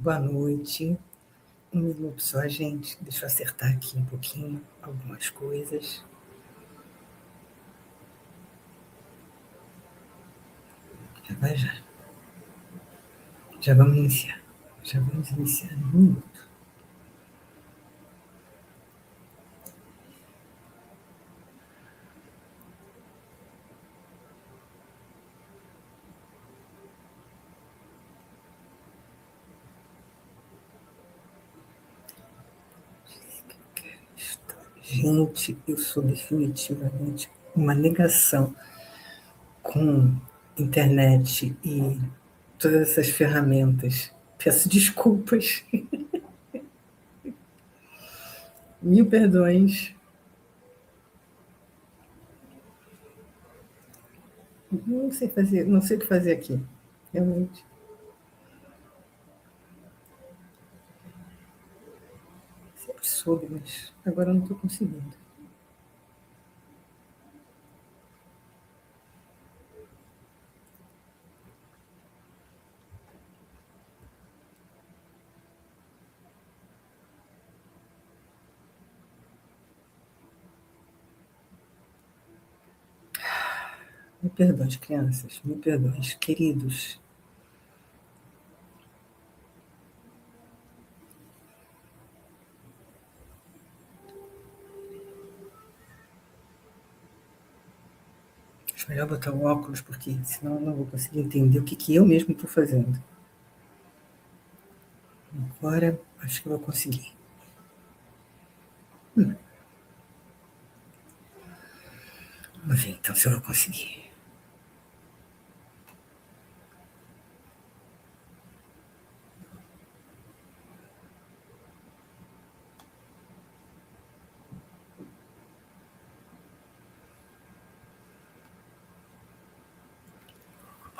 Boa noite. Um minuto só, gente. Deixa eu acertar aqui um pouquinho algumas coisas. Já vai já. Já vamos iniciar. Já vamos iniciar em um minuto. Gente, eu sou definitivamente uma negação com internet e todas essas ferramentas. Peço desculpas. Mil perdões. Não sei fazer, não sei o que fazer aqui. Realmente. Sempre soube, mas agora eu não estou conseguindo. Me perdoe, crianças, me perdoe, queridos. Acho melhor botar o óculos, porque senão eu não vou conseguir entender o que eu mesmo estou fazendo. Agora, acho que eu vou conseguir. Vamos ver então se eu vou conseguir.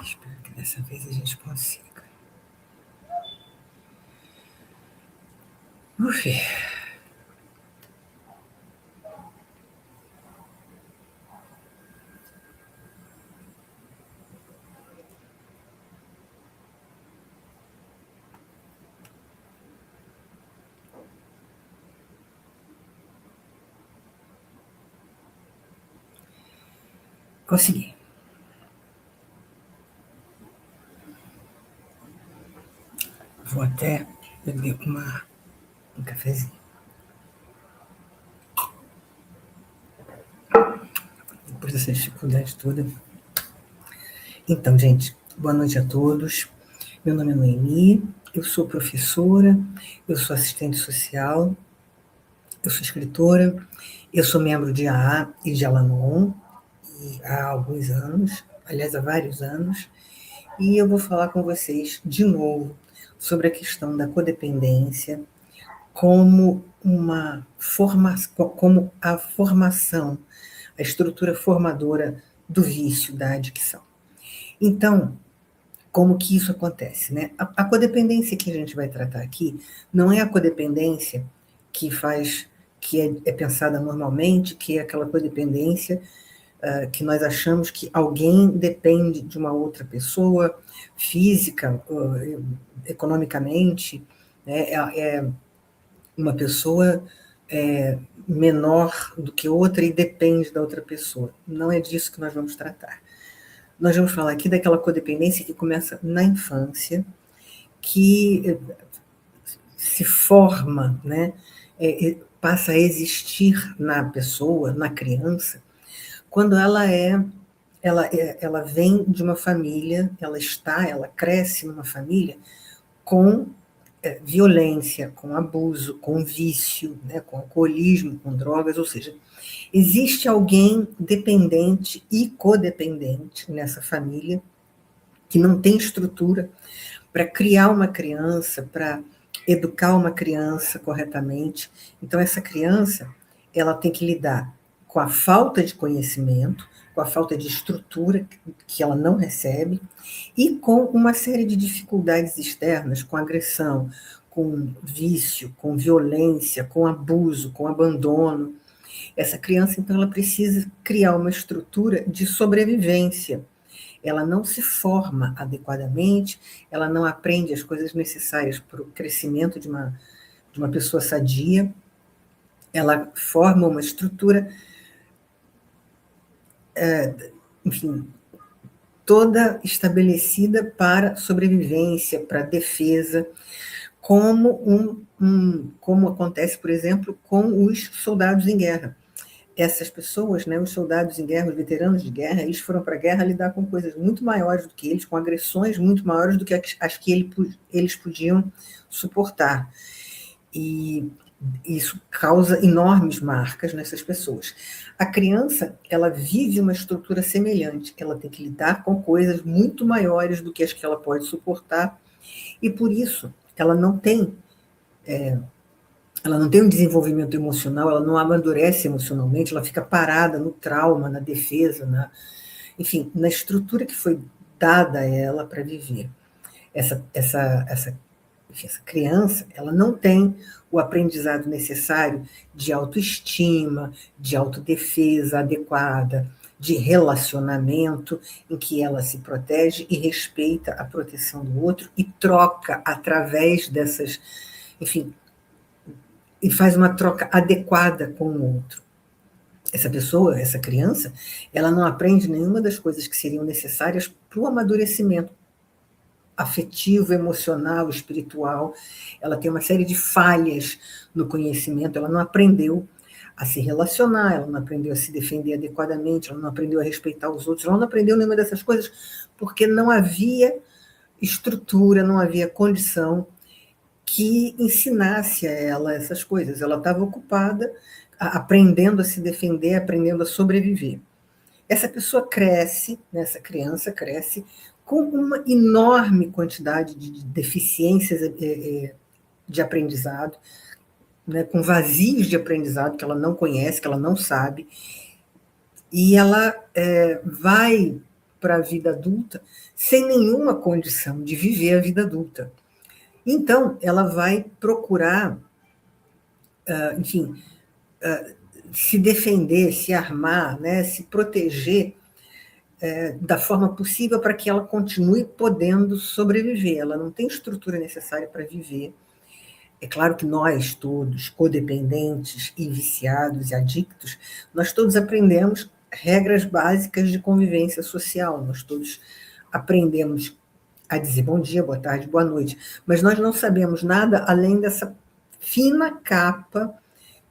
Espero que dessa vez a gente consiga. Vamos ver. Consegui. Vou até beber um cafezinho. Depois dessa dificuldade toda. Então, gente, boa noite a todos. Meu nome é Noemi, eu sou professora, eu sou assistente social, eu sou escritora, eu sou membro de AA e de Alanon há alguns anos, aliás, há vários anos, e eu vou falar com vocês de novo sobre a questão da codependência como como a formação, a estrutura formadora do vício, da adicção. Então, como que isso acontece, né? A codependência que a gente vai tratar aqui não é a codependência que é pensada normalmente, que é aquela codependência que nós achamos que alguém depende de uma outra pessoa, física, economicamente, né? É uma pessoa menor do que outra e depende da outra pessoa. Não é disso que nós vamos tratar. Nós vamos falar aqui daquela codependência que começa na infância, que se forma, né? Passa a existir na pessoa, na criança, quando ela vem de uma família, ela cresce numa família com violência, com abuso, com vício, né, com alcoolismo, com drogas, ou seja, existe alguém dependente e codependente nessa família que não tem estrutura para criar uma criança, para educar uma criança corretamente. Então, essa criança, ela tem que lidar com a falta de conhecimento, com a falta de estrutura que ela não recebe, e com uma série de dificuldades externas, com agressão, com vício, com violência, com abuso, com abandono. Essa criança, então, ela precisa criar uma estrutura de sobrevivência. ela não se forma adequadamente, ela não aprende as coisas necessárias para o crescimento de uma pessoa sadia, ela forma uma estrutura, enfim, toda estabelecida para sobrevivência, para defesa, como acontece, por exemplo, com os soldados em guerra. Essas pessoas, né, os soldados em guerra, os veteranos de guerra, eles foram para a guerra lidar com coisas muito maiores do que eles, com agressões muito maiores do que as que eles podiam suportar. E isso causa enormes marcas nessas pessoas. A criança, ela vive uma estrutura semelhante, ela tem que lidar com coisas muito maiores do que as que ela pode suportar, e por isso ela não tem um desenvolvimento emocional, ela não amadurece emocionalmente, ela fica parada no trauma, na defesa, enfim, na estrutura que foi dada a ela para viver. Essa criança, ela não tem o aprendizado necessário de autoestima, de autodefesa adequada, de relacionamento, em que ela se protege e respeita a proteção do outro e troca através dessas, enfim, e faz uma troca adequada com o outro. Essa pessoa, essa criança, ela não aprende nenhuma das coisas que seriam necessárias para o amadurecimento afetivo, emocional, espiritual. Ela tem uma série de falhas no conhecimento, ela não aprendeu a se relacionar, ela não aprendeu a se defender adequadamente, ela não aprendeu a respeitar os outros, ela não aprendeu nenhuma dessas coisas porque não havia estrutura, não havia condição que ensinasse a ela essas coisas. Ela estava ocupada aprendendo a se defender, aprendendo a sobreviver. Essa pessoa cresce, né, essa criança cresce com uma enorme quantidade de deficiências de aprendizado, né, com vazios de aprendizado que ela não conhece, que ela não sabe, e ela vai para a vida adulta sem nenhuma condição de viver a vida adulta. Então, ela vai procurar, enfim, se defender, se armar, né, se proteger da forma possível para que ela continue podendo sobreviver. Ela não tem estrutura necessária para viver. É claro que nós todos, codependentes e viciados e adictos, nós todos aprendemos regras básicas de convivência social, nós todos aprendemos a dizer bom dia, boa tarde, boa noite, mas nós não sabemos nada além dessa fina capa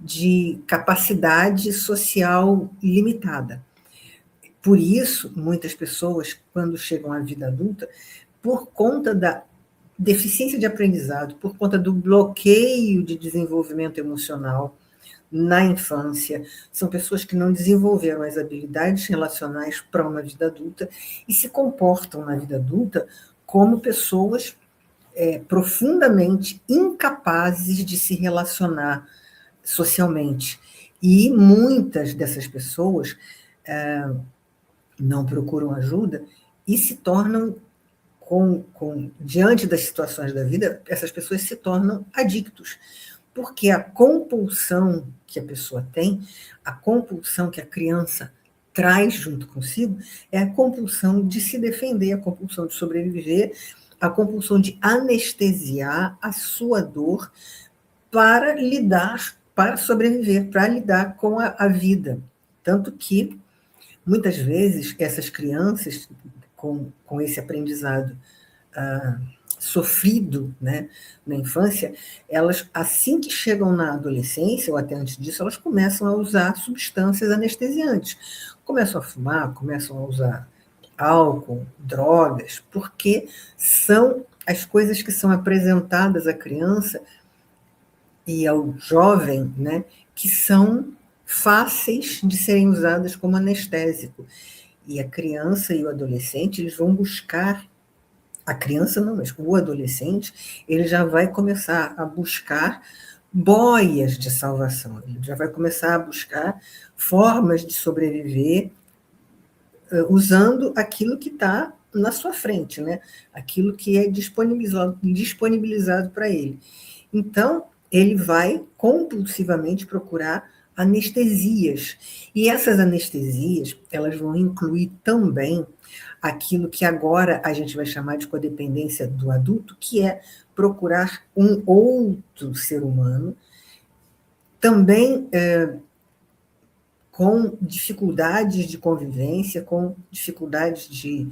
de capacidade social limitada. Por isso, muitas pessoas, quando chegam à vida adulta, por conta da deficiência de aprendizado, por conta do bloqueio de desenvolvimento emocional na infância, são pessoas que não desenvolveram as habilidades relacionais para uma vida adulta e se comportam na vida adulta como pessoas profundamente incapazes de se relacionar socialmente. E muitas dessas pessoas não procuram ajuda e se tornam, diante das situações da vida, essas pessoas se tornam adictos. Porque a compulsão que a pessoa tem, a compulsão que a criança traz junto consigo, é a compulsão de se defender, a compulsão de sobreviver, a compulsão de anestesiar a sua dor para lidar, para sobreviver, para lidar com a vida. Tanto que, muitas vezes, essas crianças, com esse aprendizado sofrido, né, na infância, elas, assim que chegam na adolescência, ou até antes disso, elas começam a usar substâncias anestesiantes. Começam a fumar, começam a usar álcool, drogas, porque são as coisas que são apresentadas à criança e ao jovem, né, que são fáceis de serem usadas como anestésico. E a criança e o adolescente, eles vão buscar, a criança não, mas o adolescente, ele já vai começar a buscar boias de salvação, ele já vai começar a buscar formas de sobreviver usando aquilo que está na sua frente, né? Aquilo que é disponibilizado para ele. Então, ele vai compulsivamente procurar anestesias. E essas anestesias, elas vão incluir também aquilo que agora a gente vai chamar de codependência do adulto, que é procurar um outro ser humano, também com dificuldades de convivência, com dificuldades de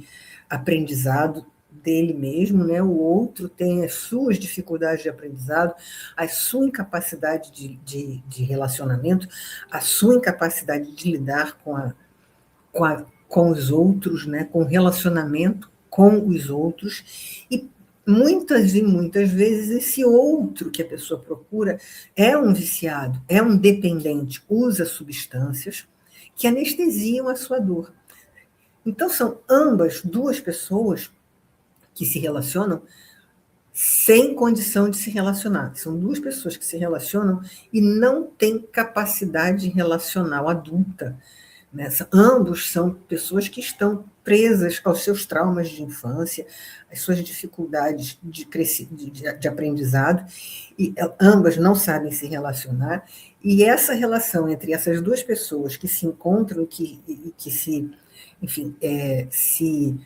aprendizado dele mesmo, né? O outro tem as suas dificuldades de aprendizado, a sua incapacidade de relacionamento, a sua incapacidade de lidar com os outros, né? Com o relacionamento com os outros, e muitas vezes esse outro que a pessoa procura é um viciado, é um dependente, usa substâncias que anestesiam a sua dor. Então, são ambas duas pessoas que se relacionam sem condição de se relacionar. São duas pessoas que se relacionam e não têm capacidade relacional adulta. Né? Ambos são pessoas que estão presas aos seus traumas de infância, às suas dificuldades de aprendizado, e ambas não sabem se relacionar, e essa relação entre essas duas pessoas que se encontram e que se, enfim, se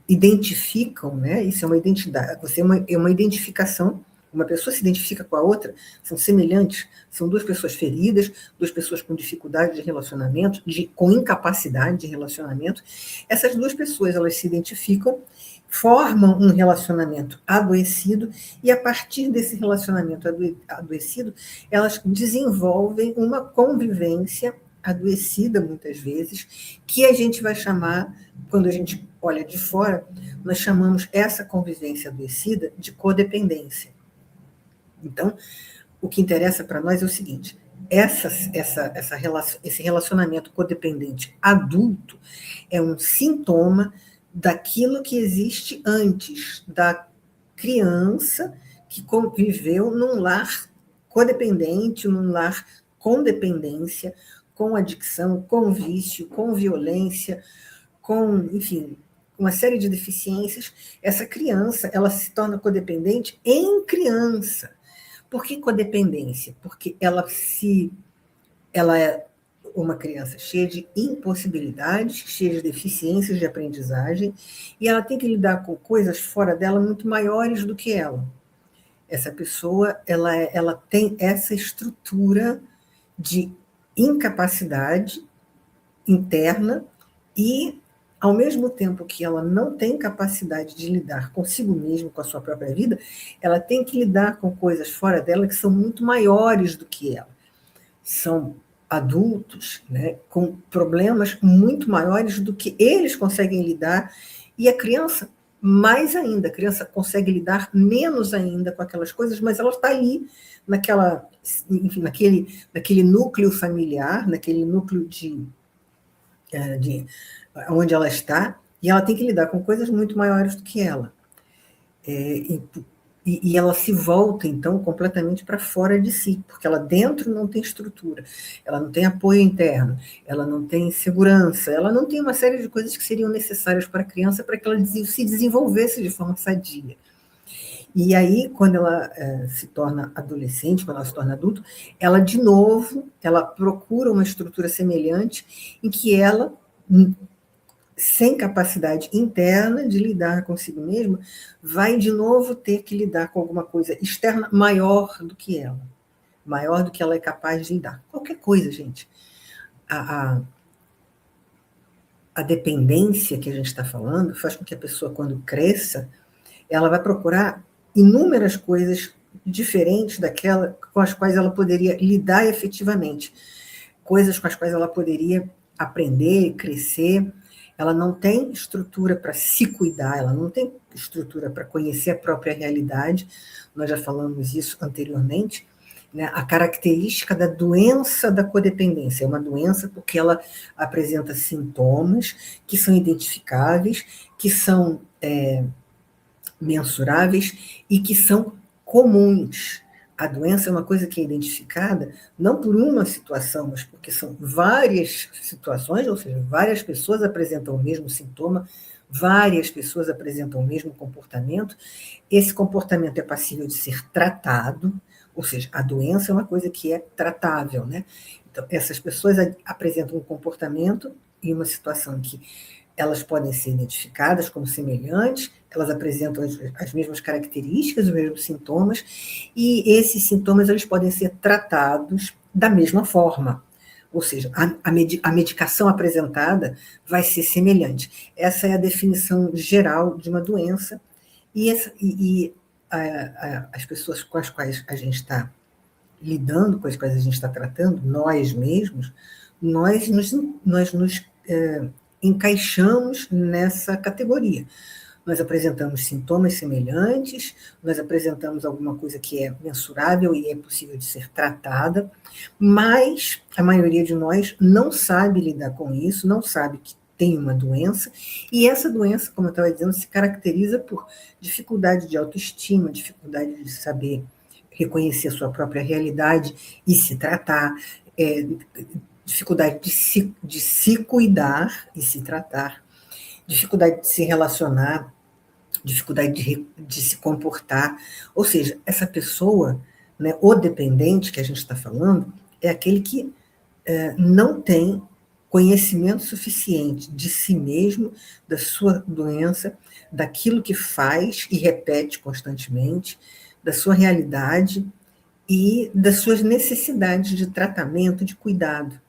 identificam, né? Isso é uma identidade, é uma identificação. Uma pessoa se identifica com a outra, são semelhantes, são duas pessoas feridas, duas pessoas com dificuldade de relacionamento, com incapacidade de relacionamento. Essas duas pessoas, elas se identificam, formam um relacionamento adoecido, e a partir desse relacionamento adoecido, elas desenvolvem uma convivência adoecida, muitas vezes, que a gente vai chamar, quando a gente olha de fora, nós chamamos essa convivência adoecida de codependência. Então, o que interessa para nós é o seguinte: esse relacionamento codependente adulto é um sintoma daquilo que existe antes da criança que conviveu num lar codependente, num lar com dependência, com adicção, com vício, com violência, com, enfim, uma série de deficiências. Essa criança, ela se torna codependente em criança. Por que codependência? Porque ela é uma criança cheia de impossibilidades, cheia de deficiências de aprendizagem, e ela tem que lidar com coisas fora dela muito maiores do que ela. Essa pessoa, ela tem essa estrutura de incapacidade interna, e, ao mesmo tempo que ela não tem capacidade de lidar consigo mesma, com a sua própria vida, ela tem que lidar com coisas fora dela que são muito maiores do que ela. São adultos, né, com problemas muito maiores do que eles conseguem lidar, e a criança, mais ainda, a criança consegue lidar menos ainda com aquelas coisas, mas ela está ali, enfim, naquele núcleo familiar, naquele núcleo de onde ela está, e ela tem que lidar com coisas muito maiores do que ela. E ela se volta, então, completamente para fora de si, porque ela dentro não tem estrutura, ela não tem apoio interno, ela não tem segurança, ela não tem uma série de coisas que seriam necessárias para a criança para que ela se desenvolvesse de forma sadia. E aí, quando ela se torna adolescente, quando ela se torna adulto, ela, de novo, ela procura uma estrutura semelhante em que ela, sem capacidade interna de lidar consigo mesma, vai de novo ter que lidar com alguma coisa externa maior do que ela é capaz de lidar. Qualquer coisa, gente. A dependência que a gente está falando faz com que a pessoa, quando cresça, ela vai procurar inúmeras coisas diferentes daquela com as quais ela poderia lidar efetivamente, coisas com as quais ela poderia aprender, crescer. Ela não tem estrutura para se cuidar, ela não tem estrutura para conhecer a própria realidade. Nós já falamos isso anteriormente, né? A característica da doença da codependência é uma doença porque ela apresenta sintomas que são identificáveis, que são mensuráveis e que são comuns. A doença é uma coisa que é identificada não por uma situação, mas porque são várias situações, ou seja, várias pessoas apresentam o mesmo sintoma, várias pessoas apresentam o mesmo comportamento. Esse comportamento é passível de ser tratado, Ou seja, a doença é uma coisa que é tratável, né? Então, essas pessoas apresentam um comportamento e uma situação que elas podem ser identificadas como semelhantes, elas apresentam as mesmas características, os mesmos sintomas, e esses sintomas eles podem ser tratados da mesma forma. Ou seja, a medicação apresentada vai ser semelhante. Essa é a definição geral de uma doença, as pessoas com as quais a gente está lidando, com as quais a gente está tratando, nós mesmos, nós nos encaixamos nessa categoria. Nós apresentamos sintomas semelhantes, nós apresentamos alguma coisa que é mensurável e é possível de ser tratada, mas a maioria de nós não sabe lidar com isso, não sabe que tem uma doença, e essa doença, como eu estava dizendo, se caracteriza por dificuldade de autoestima, dificuldade de saber reconhecer a sua própria realidade e se tratar, dificuldade de se cuidar e se tratar, dificuldade de se relacionar, dificuldade de se comportar. Ou seja, essa pessoa, né, o dependente que a gente está falando, é aquele que não tem conhecimento suficiente de si mesmo, da sua doença, daquilo que faz e repete constantemente, da sua realidade e das suas necessidades de tratamento, de cuidado.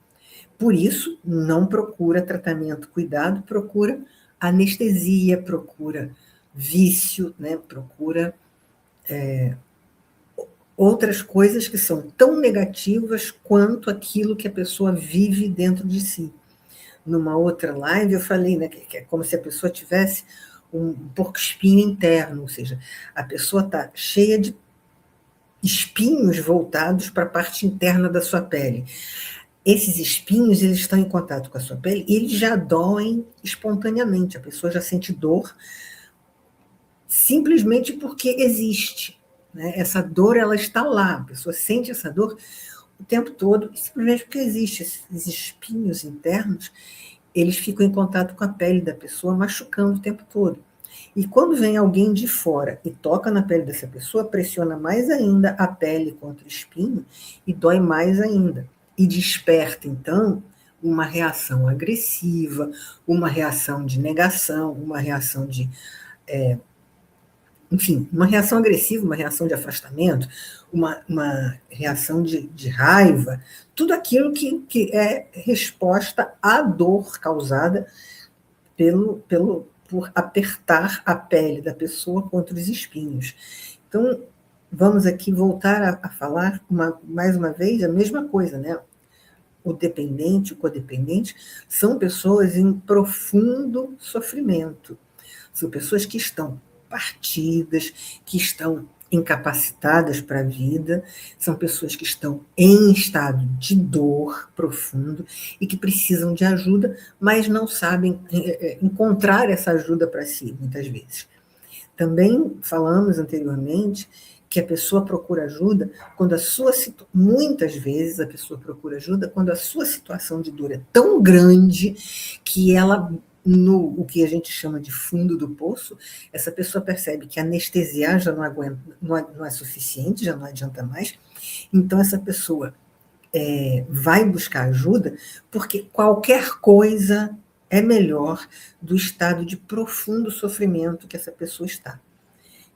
Por isso, não procura tratamento, cuidado, procura anestesia, procura vício, né? Procura outras coisas que são tão negativas quanto aquilo que a pessoa vive dentro de si. Numa outra live eu falei, né, que é como se a pessoa tivesse um porco-espinho interno, ou seja, a pessoa está cheia de espinhos voltados para a parte interna da sua pele. Esses espinhos, eles estão em contato com a sua pele e eles já doem espontaneamente. A pessoa já sente dor simplesmente porque existe, né? Essa dor, ela está lá. A pessoa sente essa dor o tempo todo, simplesmente porque existe. Esses espinhos internos, eles ficam em contato com a pele da pessoa, machucando o tempo todo. E quando vem alguém de fora e toca na pele dessa pessoa, pressiona mais ainda a pele contra o espinho e dói mais ainda. E desperta, então, uma reação agressiva, uma reação de negação, uma reação de. Enfim, uma reação agressiva, uma reação de afastamento, uma reação de raiva, tudo aquilo que é resposta à dor causada por apertar a pele da pessoa contra os espinhos. Então, vamos aqui voltar a falar mais uma vez a mesma coisa, né? O dependente, o codependente, são pessoas em profundo sofrimento. São pessoas que estão partidas, que estão incapacitadas para a vida, são pessoas que estão em estado de dor profundo e que precisam de ajuda, mas não sabem encontrar essa ajuda para si, muitas vezes. Também falamos anteriormente que a pessoa procura ajuda quando muitas vezes a pessoa procura ajuda quando a sua situação de dor é tão grande que ela, no o que a gente chama de fundo do poço, essa pessoa percebe que anestesiar já não aguenta, não é suficiente, já não adianta mais. Então essa pessoa vai buscar ajuda porque qualquer coisa é melhor do estado de profundo sofrimento que essa pessoa está.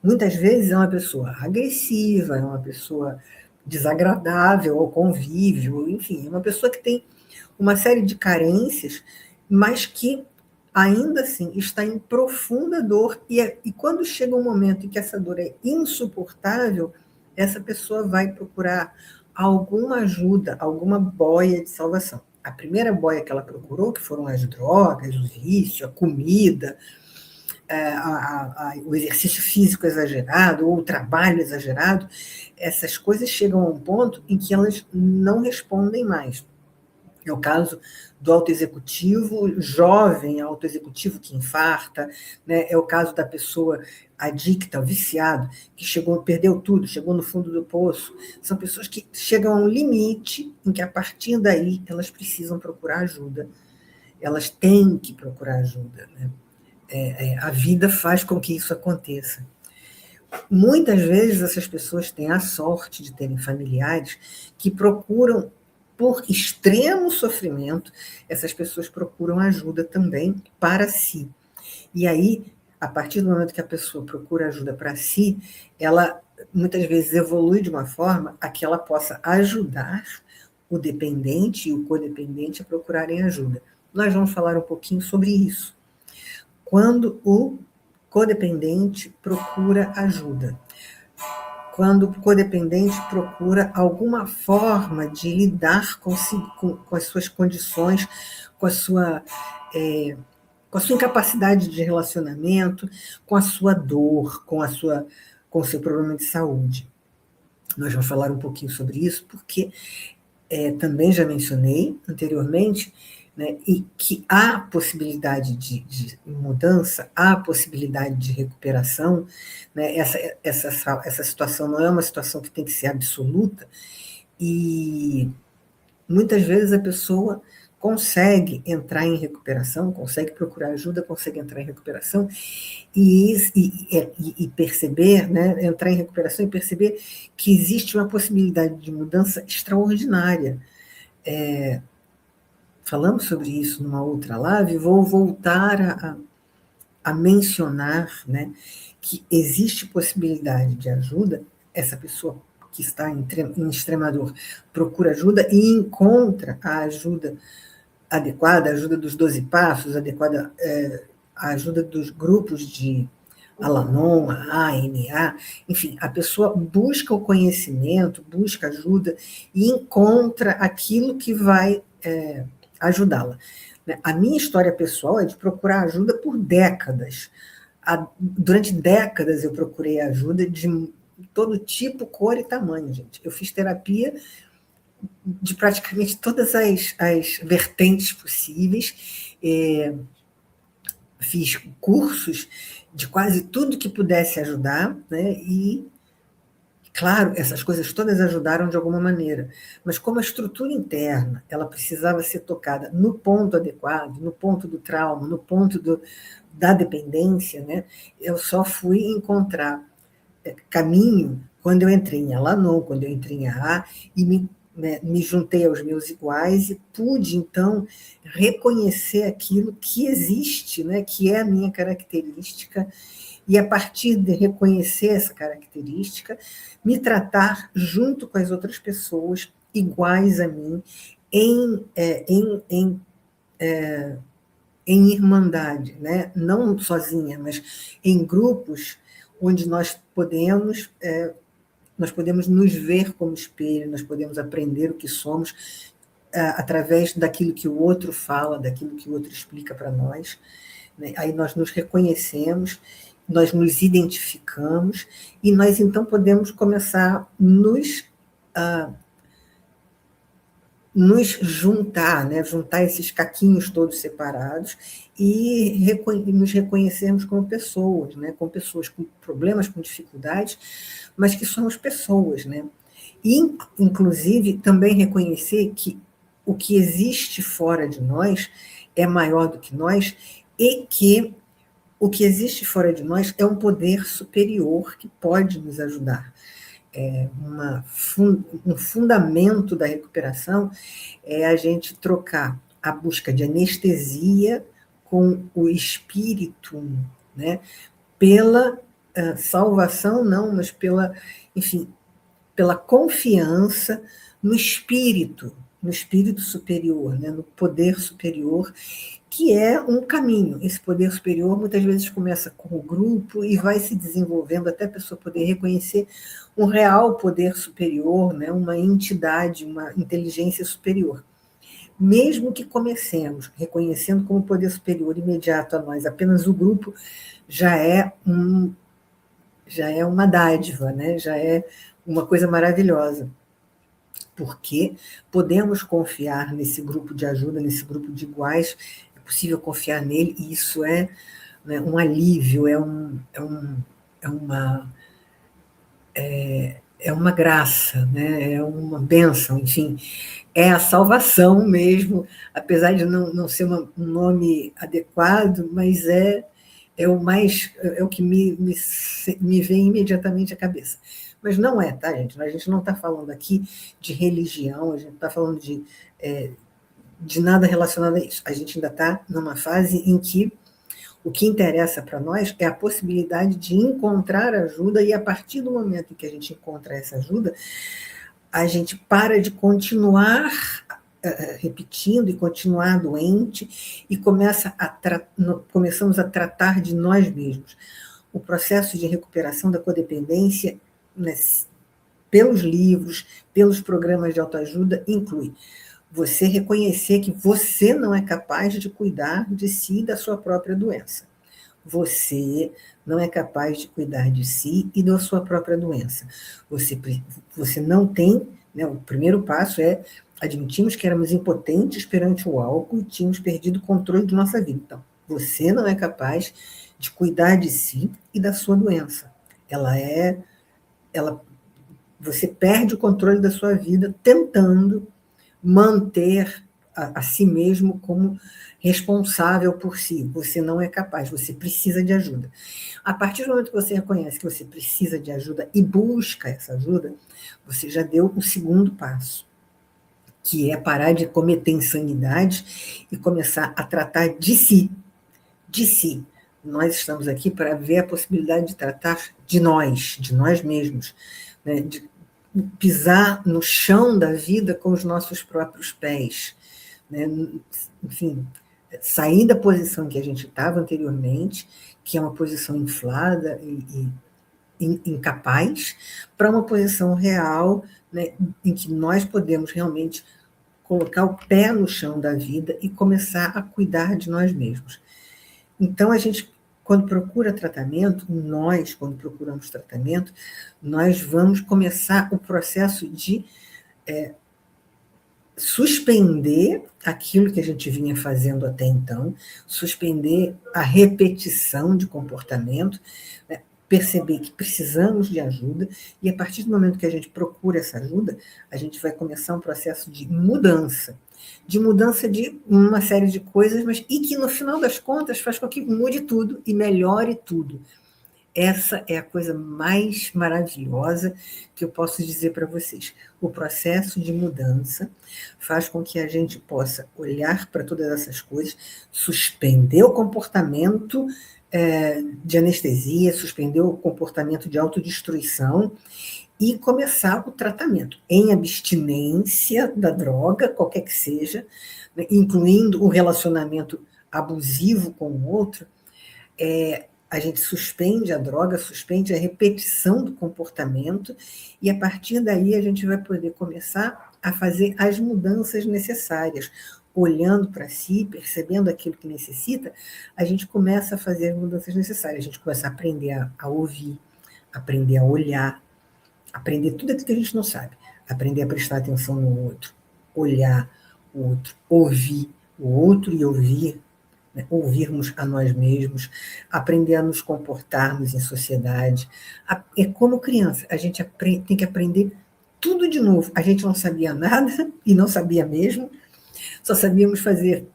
Muitas vezes é uma pessoa agressiva, é uma pessoa desagradável ao convívio, enfim, é uma pessoa que tem uma série de carências, mas que ainda assim está em profunda dor, e quando chega um momento em que essa dor é insuportável, essa pessoa vai procurar alguma ajuda, alguma boia de salvação. A primeira boia que ela procurou, que foram as drogas, o vício, a comida, o exercício físico exagerado ou o trabalho exagerado, essas coisas chegam a um ponto em que elas não respondem mais. É o caso do autoexecutivo, jovem autoexecutivo que infarta, né? É o caso da pessoa adicta, viciado, que perdeu tudo, chegou no fundo do poço. São pessoas que chegam a um limite em que, a partir daí, elas precisam procurar ajuda. Elas têm que procurar ajuda, né? A vida faz com que isso aconteça. Muitas vezes essas pessoas têm a sorte de terem familiares que procuram, por extremo sofrimento, essas pessoas procuram ajuda também para si. E aí, a partir do momento que a pessoa procura ajuda para si, ela muitas vezes evolui de uma forma a que ela possa ajudar o dependente e o codependente a procurarem ajuda. Nós vamos falar um pouquinho sobre isso. Quando o codependente procura ajuda. Quando o codependente procura alguma forma de lidar com as suas condições, com a sua, com a sua incapacidade de relacionamento, com a sua dor, com o seu problema de saúde. Nós vamos falar um pouquinho sobre isso, porque também já mencionei anteriormente, né, e que há possibilidade de mudança, há possibilidade de recuperação, né, essa situação não é uma situação que tem que ser absoluta, e muitas vezes a pessoa consegue entrar em recuperação, consegue procurar ajuda, consegue entrar em recuperação e perceber, né, entrar em recuperação e perceber que existe uma possibilidade de mudança extraordinária. Falamos sobre isso numa outra live, vou voltar a mencionar, né, que existe possibilidade de ajuda, essa pessoa que está em extrema dor procura ajuda e encontra a ajuda adequada, a ajuda dos 12 passos, adequada, a ajuda dos grupos de Al-Anon, a ANA, enfim, a pessoa busca o conhecimento, busca ajuda e encontra aquilo que vai ajudá-la. A minha história pessoal é de procurar ajuda por décadas. Durante décadas eu procurei ajuda de todo tipo, cor e tamanho, gente. Eu fiz terapia de praticamente todas as vertentes possíveis, fiz cursos de quase tudo que pudesse ajudar, né? E, claro, essas coisas todas ajudaram de alguma maneira, mas como a estrutura interna ela precisava ser tocada no ponto adequado, no ponto do trauma, no ponto da dependência, né? Eu só fui encontrar caminho quando eu entrei em Al-Anon, quando eu entrei em AA, e me juntei aos meus iguais e pude, então, reconhecer aquilo que existe, né, que é a minha característica, e a partir de reconhecer essa característica, me tratar junto com as outras pessoas iguais a mim, em irmandade, né? Não sozinha, mas em grupos onde nós podemos nos ver como espelho, nós podemos aprender o que somos através daquilo que o outro fala, daquilo que o outro explica para nós. Né? Aí nós nos reconhecemos, nós nos identificamos e nós então podemos começar a nos juntar, né? Juntar esses caquinhos todos separados e nos reconhecermos como pessoas, né? Com pessoas com problemas, com dificuldades, mas que somos pessoas, né? E, inclusive, também reconhecer que o que existe fora de nós é maior do que nós e que o que existe fora de nós é um poder superior que pode nos ajudar. Um fundamento da recuperação é a gente trocar a busca de anestesia com o espírito, né? Pela salvação, não, mas enfim, pela confiança no espírito superior, né? No poder superior, que é um caminho. Esse poder superior muitas vezes começa com o grupo e vai se desenvolvendo até a pessoa poder reconhecer um real poder superior, né? Uma entidade, uma inteligência superior. Mesmo que comecemos reconhecendo como poder superior imediato a nós apenas o grupo, já é uma dádiva, né? Já é uma coisa maravilhosa, porque podemos confiar nesse grupo de ajuda, nesse grupo de iguais, é possível confiar nele, e isso é, né, um alívio, é uma graça, né? É uma bênção, enfim, é a salvação mesmo, apesar de não ser um nome adequado, mas é é o que me vem imediatamente à cabeça. Mas não é, tá, gente? A gente não está falando aqui de religião, a gente não está falando de nada relacionado a isso. A gente ainda está numa fase em que o que interessa para nós é a possibilidade de encontrar ajuda, e a partir do momento em que a gente encontra essa ajuda, a gente para de continuar repetindo e continuar doente e começamos a tratar de nós mesmos. O processo de recuperação da codependência, né, pelos livros, pelos programas de autoajuda, inclui você reconhecer que você não é capaz de cuidar de si e da sua própria doença. Você não é capaz de cuidar de si e da sua própria doença. Você não tem, né, o primeiro passo é admitirmos que éramos impotentes perante o álcool e tínhamos perdido o controle de nossa vida. Então, você não é capaz de cuidar de si e da sua doença. Você perde o controle da sua vida tentando manter a si mesmo como responsável por si. Você não é capaz, você precisa de ajuda. A partir do momento que você reconhece que você precisa de ajuda e busca essa ajuda, você já deu o segundo passo, que é parar de cometer insanidades e começar a tratar de si. De si. Nós estamos aqui para ver a possibilidade de tratar de nós mesmos, né? De pisar no chão da vida com os nossos próprios pés, né? Enfim, sair da posição que a gente estava anteriormente, que é uma posição inflada e incapaz, para uma posição real, né, em que nós podemos realmente colocar o pé no chão da vida e começar a cuidar de nós mesmos. Então, a gente, quando procura tratamento, quando procuramos tratamento, nós vamos começar o processo de suspender aquilo que a gente vinha fazendo até então, suspender a repetição de comportamento, né? Perceber que precisamos de ajuda, e a partir do momento que a gente procura essa ajuda, a gente vai começar um processo de mudança de uma série de coisas, mas e que no final das contas faz com que mude tudo e melhore tudo. Essa é a coisa mais maravilhosa que eu posso dizer para vocês. O processo de mudança faz com que a gente possa olhar para todas essas coisas, suspender o comportamento de anestesia, suspender o comportamento de autodestruição e começar o tratamento em abstinência da droga, qualquer que seja, né, incluindo o relacionamento abusivo com o outro. A gente suspende a droga, suspende a repetição do comportamento, e a partir daí a gente vai poder começar a fazer as mudanças necessárias. Olhando para si, percebendo aquilo que necessita, a gente começa a fazer as mudanças necessárias. A gente começa a aprender a ouvir, aprender a olhar, aprender tudo aquilo que a gente não sabe. Aprender a prestar atenção no outro, olhar o outro, ouvir o outro e ouvir, né? Ouvirmos a nós mesmos, aprender a nos comportarmos em sociedade. É como criança, a gente tem que aprender tudo de novo. A gente não sabia nada, e não sabia mesmo, só sabíamos fazer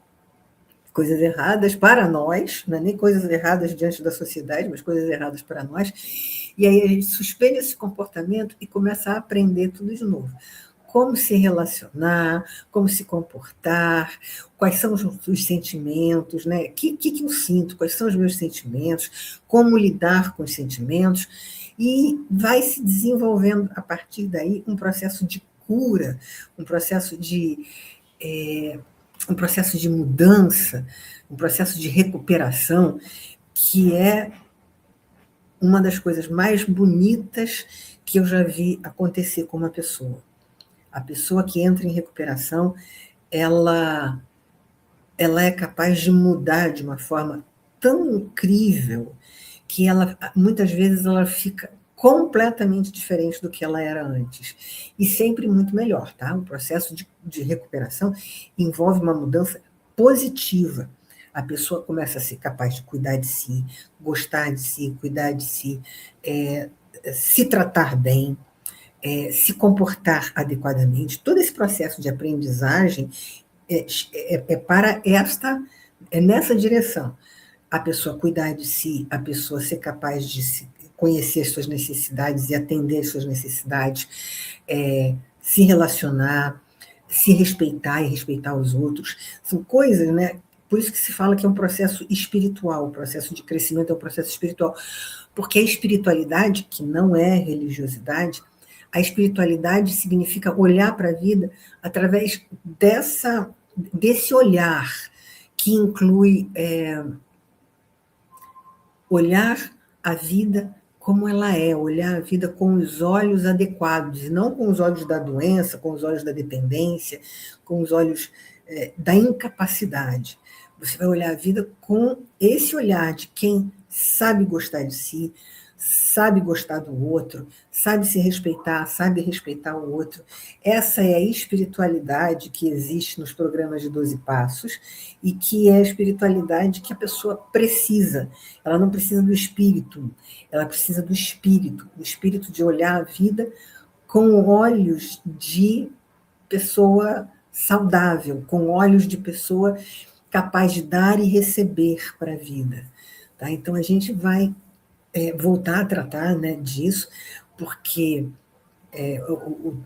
coisas erradas para nós, não é nem coisas erradas diante da sociedade, mas coisas erradas para nós. E aí a gente suspende esse comportamento e começa a aprender tudo de novo. Como se relacionar, como se comportar, quais são os sentimentos, né? O que eu sinto, quais são os meus sentimentos, como lidar com os sentimentos, e vai se desenvolvendo, a partir daí, um processo de cura, um processo de mudança, um processo de recuperação, que é uma das coisas mais bonitas que eu já vi acontecer com uma pessoa. A pessoa que entra em recuperação, ela é capaz de mudar de uma forma tão incrível que muitas vezes ela fica completamente diferente do que ela era antes. E sempre muito melhor, tá? O processo de recuperação envolve uma mudança positiva. A pessoa começa a ser capaz de cuidar de si, gostar de si, cuidar de si, se tratar bem, se comportar adequadamente. Todo esse processo de aprendizagem é nessa direção. a pessoa cuidar de si, a pessoa ser capaz de conhecer as suas necessidades e atender as suas necessidades, se relacionar, se respeitar e respeitar os outros. São coisas, né? Por isso que se fala que é um processo espiritual, o processo de crescimento é um processo espiritual. Porque a espiritualidade, que não é religiosidade, a espiritualidade significa olhar para a vida através desse olhar, que inclui olhar a vida como ela é, olhar a vida com os olhos adequados, e não com os olhos da doença, com os olhos da dependência, com os olhos da incapacidade. Você vai olhar a vida com esse olhar de quem sabe gostar de si, sabe gostar do outro, sabe se respeitar, sabe respeitar o outro. Essa é a espiritualidade que existe nos programas de 12 Passos e que é a espiritualidade que a pessoa precisa. Ela não precisa do espírito, ela precisa do espírito, o espírito de olhar a vida com olhos de pessoa saudável, com olhos de pessoa capaz de dar e receber para a vida. Tá? Então, a gente vai voltar a tratar, né, disso, porque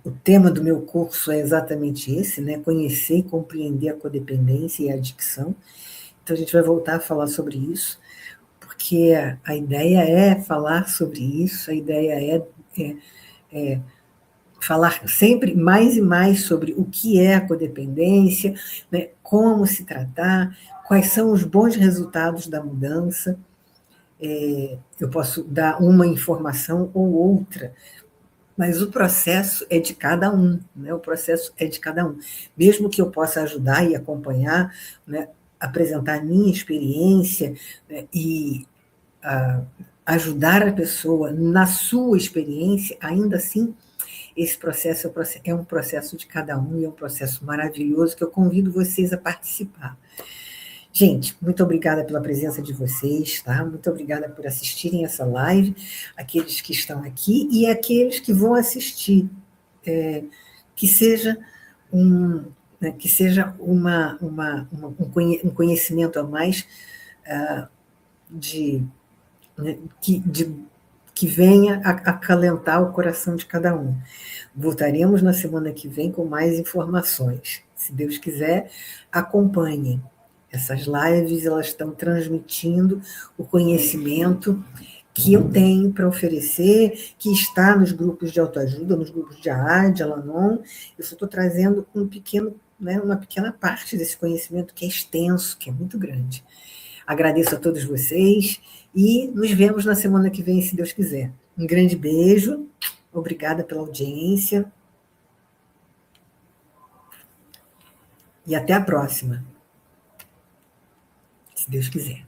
o tema do meu curso é exatamente esse, né, conhecer e compreender a codependência e a adicção. Então, a gente vai voltar a falar sobre isso, porque a ideia é falar sobre isso, a ideia é falar sempre mais e mais sobre o que é a codependência, né, como se tratar, quais são os bons resultados da mudança. Eu posso dar uma informação ou outra, mas o processo é de cada um, né? O processo é de cada um. Mesmo que eu possa ajudar e acompanhar, né, apresentar a minha experiência, né, e ajudar a pessoa na sua experiência, ainda assim, esse processo é um processo de cada um e é um processo maravilhoso que eu convido vocês a participar. Gente, muito obrigada pela presença de vocês, tá? Muito obrigada por assistirem essa live, aqueles que estão aqui e aqueles que vão assistir. Que seja né, que seja um conhecimento a mais de, né, que venha a acalentar o coração de cada um. Voltaremos na semana que vem com mais informações. Se Deus quiser, acompanhem. Essas lives, elas estão transmitindo o conhecimento que eu tenho para oferecer, que está nos grupos de autoajuda, nos grupos de AA, de Alanon. Eu só estou trazendo uma pequena parte desse conhecimento que é extenso, que é muito grande. Agradeço a todos vocês e nos vemos na semana que vem, se Deus quiser. Um grande beijo, obrigada pela audiência e até a próxima, se Deus quiser.